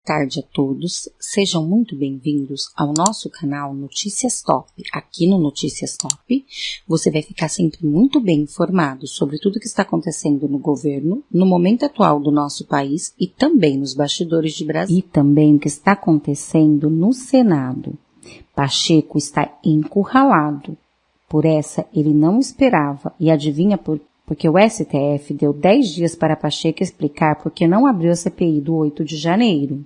Tarde a todos, sejam muito bem-vindos ao nosso canal Notícias Top. Aqui no Notícias Top, você vai ficar sempre muito bem informado sobre tudo que está acontecendo no governo, no momento atual do nosso país e também nos bastidores de Brasília. E também o que está acontecendo no Senado. Pacheco está encurralado. Por essa ele não esperava e adivinha porque o STF deu 10 dias para Pacheco explicar por que não abriu a CPI do 8 de janeiro.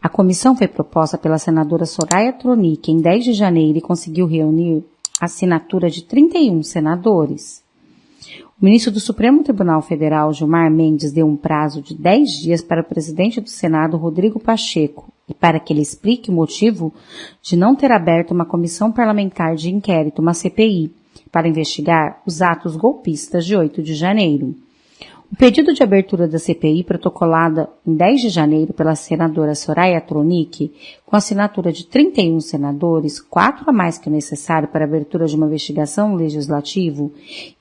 A comissão foi proposta pela senadora Soraya Tronic em 10 de janeiro e conseguiu reunir a assinatura de 31 senadores. O ministro do Supremo Tribunal Federal, Gilmar Mendes, deu um prazo de 10 dias para o presidente do Senado, Rodrigo Pacheco, e para que ele explique o motivo de não ter aberto uma comissão parlamentar de inquérito, uma CPI, para investigar os atos golpistas de 8 de janeiro. O pedido de abertura da CPI, protocolada em 10 de janeiro pela senadora Soraya Tronic, com assinatura de 31 senadores, 4 a mais que o necessário para a abertura de uma investigação legislativa,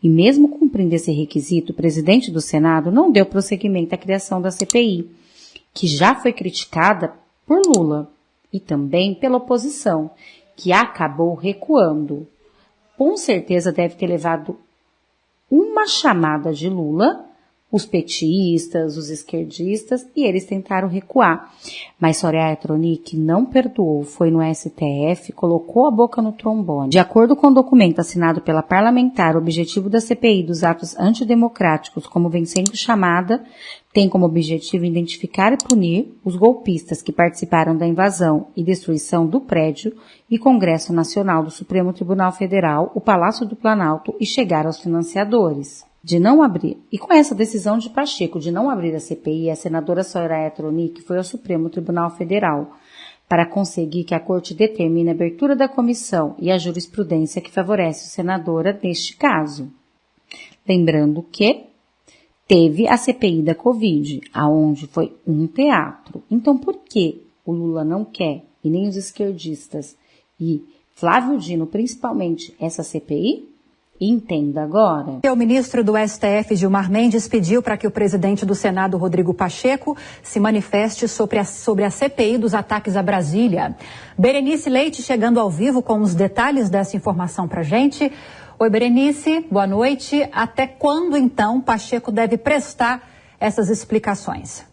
e mesmo cumprindo esse requisito, o presidente do Senado não deu prosseguimento à criação da CPI, que já foi criticada por Lula e também pela oposição, que acabou recuando. Com certeza deve ter levado uma chamada de Lula, os petistas, os esquerdistas, e eles tentaram recuar. Mas Soraya Tronic não perdoou, foi no STF, colocou a boca no trombone. De acordo com o documento assinado pela parlamentar, o objetivo da CPI dos atos antidemocráticos, como vem sendo chamada, tem como objetivo identificar e punir os golpistas que participaram da invasão e destruição do prédio e Congresso Nacional do Supremo Tribunal Federal, o Palácio do Planalto, e chegar aos financiadores. De não abrir. E com essa decisão de Pacheco de não abrir a CPI, a senadora Soraya Tronic foi ao Supremo Tribunal Federal para conseguir que a Corte determine a abertura da comissão e a jurisprudência que favorece a senadora neste caso. Lembrando que teve a CPI da Covid, aonde foi um teatro. Então, por que o Lula não quer, e nem os esquerdistas, e Flávio Dino, principalmente, essa CPI? Entenda agora. O ministro do STF, Gilmar Mendes, pediu para que o presidente do Senado, Rodrigo Pacheco, se manifeste sobre a CPI dos ataques a Brasília. Berenice Leite chegando ao vivo com os detalhes dessa informação para a gente. Oi, Berenice, boa noite. Até quando, então, Pacheco deve prestar essas explicações?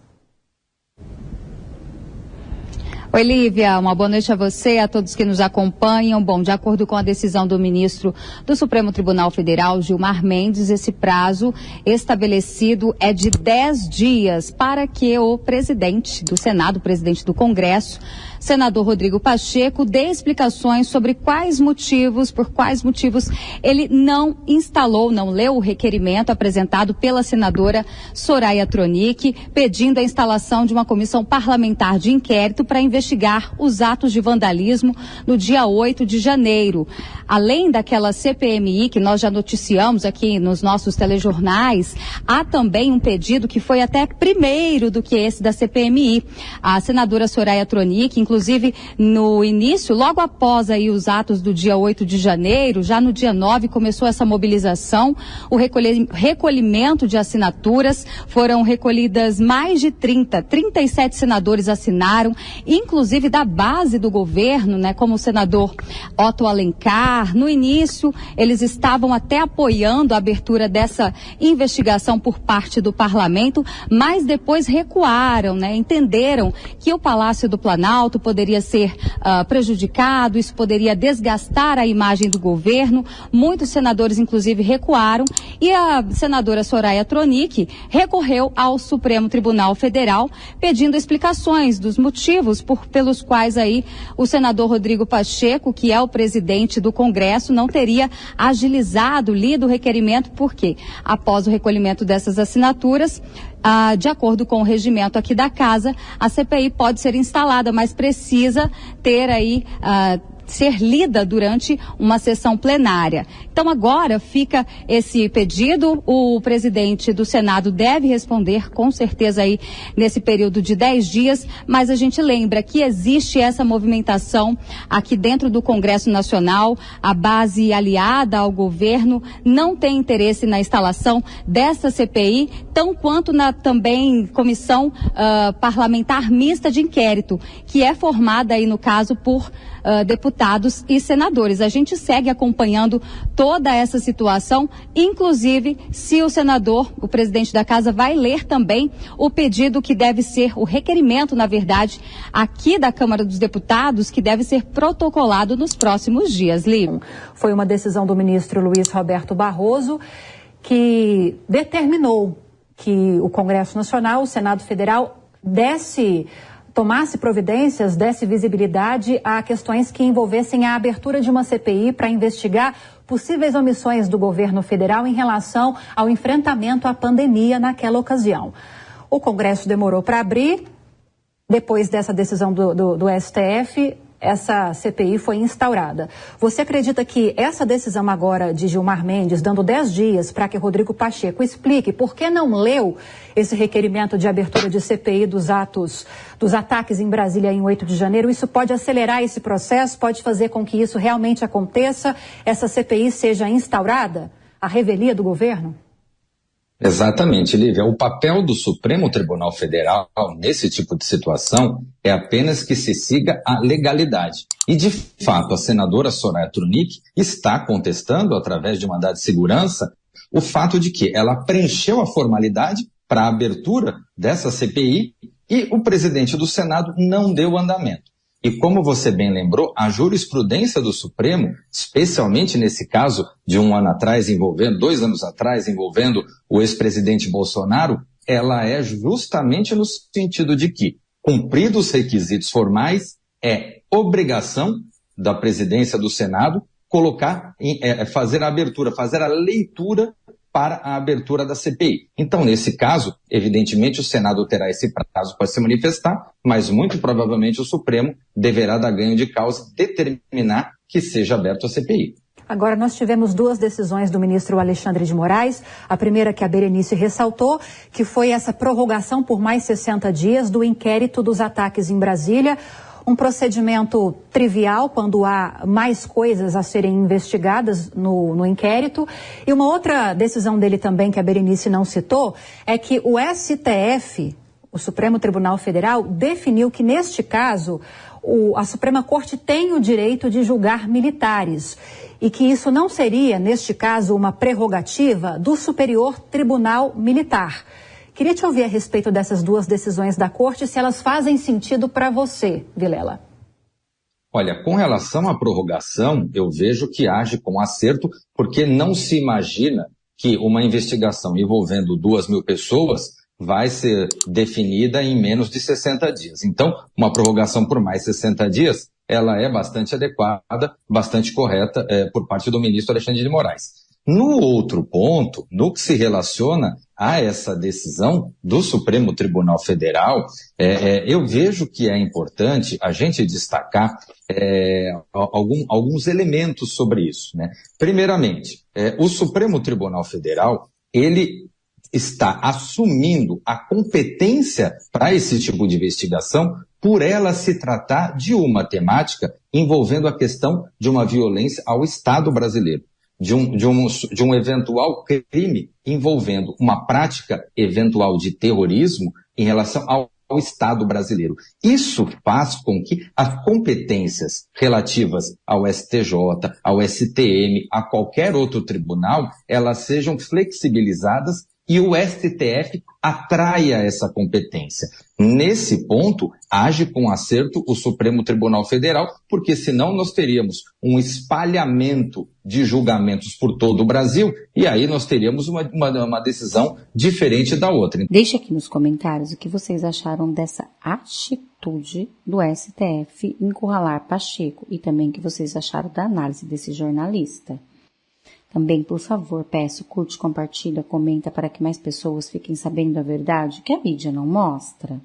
Oi, Lívia, uma boa noite a você e a todos que nos acompanham. Bom, de acordo com a decisão do ministro do Supremo Tribunal Federal, Gilmar Mendes, esse prazo estabelecido é de 10 dias para que o presidente do Senado, o presidente do Congresso, senador Rodrigo Pacheco, dê explicações sobre por quais motivos ele não instalou, não leu o requerimento apresentado pela senadora Soraya Tronic, pedindo a instalação de uma comissão parlamentar de inquérito para investigar os atos de vandalismo no dia 8 de janeiro. Além daquela CPMI que nós já noticiamos aqui nos nossos telejornais, há também um pedido que foi até primeiro do que esse da CPMI. A senadora Soraya Tronic, inclusive no início, logo após aí os atos do dia 8 de janeiro, já no dia 9 começou essa mobilização, o recolhimento de assinaturas, foram recolhidas mais de 37 senadores assinaram, inclusive da base do governo, né, como o senador Otto Alencar. No início, eles estavam até apoiando a abertura dessa investigação por parte do parlamento, mas depois recuaram, né, entenderam que o Palácio do Planalto poderia ser prejudicado, isso poderia desgastar a imagem do governo. Muitos senadores, inclusive, recuaram e a senadora Soraya Tronic recorreu ao Supremo Tribunal Federal pedindo explicações dos motivos pelos quais aí o senador Rodrigo Pacheco, que é o presidente do Congresso, não teria agilizado, lido o requerimento, porque após o recolhimento dessas assinaturas, de acordo com o regimento aqui da casa, a CPI pode ser instalada, mas precisa ter aí ser lida durante uma sessão plenária. Então agora fica esse pedido, o presidente do Senado deve responder com certeza aí nesse período de 10 dias, mas a gente lembra que existe essa movimentação aqui dentro do Congresso Nacional, a base aliada ao governo não tem interesse na instalação dessa CPI, tão quanto na também comissão parlamentar mista de inquérito, que é formada aí no caso por deputados e senadores. A gente segue acompanhando toda essa situação, inclusive se o senador, o presidente da casa, vai ler também o pedido que deve ser, o requerimento, na verdade, aqui da Câmara dos Deputados, que deve ser protocolado nos próximos dias. Lívia. Foi uma decisão do ministro Luiz Roberto Barroso que determinou que o Congresso Nacional, o Senado Federal, tomasse providências, desse visibilidade a questões que envolvessem a abertura de uma CPI para investigar possíveis omissões do governo federal em relação ao enfrentamento à pandemia naquela ocasião. O Congresso demorou para abrir, depois dessa decisão do STF, essa CPI foi instaurada. Você acredita que essa decisão agora de Gilmar Mendes, dando 10 dias para que Rodrigo Pacheco explique por que não leu esse requerimento de abertura de CPI dos ataques em Brasília em 8 de janeiro, isso pode acelerar esse processo, pode fazer com que isso realmente aconteça, essa CPI seja instaurada, a revelia do governo? Exatamente, Lívia. O papel do Supremo Tribunal Federal nesse tipo de situação é apenas que se siga a legalidade. E, de fato, a senadora Soraya Tronic está contestando, através de mandado de segurança, o fato de que ela preencheu a formalidade para a abertura dessa CPI e o presidente do Senado não deu andamento. E como você bem lembrou, a jurisprudência do Supremo, especialmente nesse caso de 2 anos atrás, envolvendo o ex-presidente Bolsonaro, ela é justamente no sentido de que, cumpridos os requisitos formais, é obrigação da presidência do Senado fazer a abertura, fazer a leitura para a abertura da CPI. Então, nesse caso, evidentemente, o Senado terá esse prazo para se manifestar, mas muito provavelmente o Supremo deverá dar ganho de causa, determinar que seja aberto a CPI. Agora, nós tivemos 2 decisões do ministro Alexandre de Moraes. A primeira que a Berenice ressaltou, que foi essa prorrogação por mais 60 dias do inquérito dos ataques em Brasília. Um procedimento trivial quando há mais coisas a serem investigadas no inquérito. E uma outra decisão dele também, que a Berenice não citou, é que o STF, o Supremo Tribunal Federal, definiu que, neste caso, a Suprema Corte tem o direito de julgar militares e que isso não seria, neste caso, uma prerrogativa do Superior Tribunal Militar. Queria te ouvir a respeito dessas 2 decisões da Corte, se elas fazem sentido para você, Vilela. Olha, com relação à prorrogação, eu vejo que age com acerto, porque não se imagina que uma investigação envolvendo 2.000 pessoas vai ser definida em menos de 60 dias. Então, uma prorrogação por mais 60 dias, ela é bastante adequada, bastante correta por parte do ministro Alexandre de Moraes. No outro ponto, no que se relaciona a essa decisão do Supremo Tribunal Federal, eu vejo que é importante a gente destacar alguns elementos sobre isso, né? Primeiramente, o Supremo Tribunal Federal, ele está assumindo a competência para esse tipo de investigação por ela se tratar de uma temática envolvendo a questão de uma violência ao Estado brasileiro. De um eventual crime envolvendo uma prática eventual de terrorismo em relação ao Estado brasileiro. Isso faz com que as competências relativas ao STJ, ao STM, a qualquer outro tribunal, elas sejam flexibilizadas e o STF atraia essa competência. Nesse ponto, age com acerto o Supremo Tribunal Federal, porque senão nós teríamos um espalhamento de julgamentos por todo o Brasil e aí nós teríamos uma decisão diferente da outra. Deixe aqui nos comentários o que vocês acharam dessa atitude do STF encurralar Pacheco e também o que vocês acharam da análise desse jornalista. Também, por favor, peço, curte, compartilha, comenta para que mais pessoas fiquem sabendo a verdade que a mídia não mostra.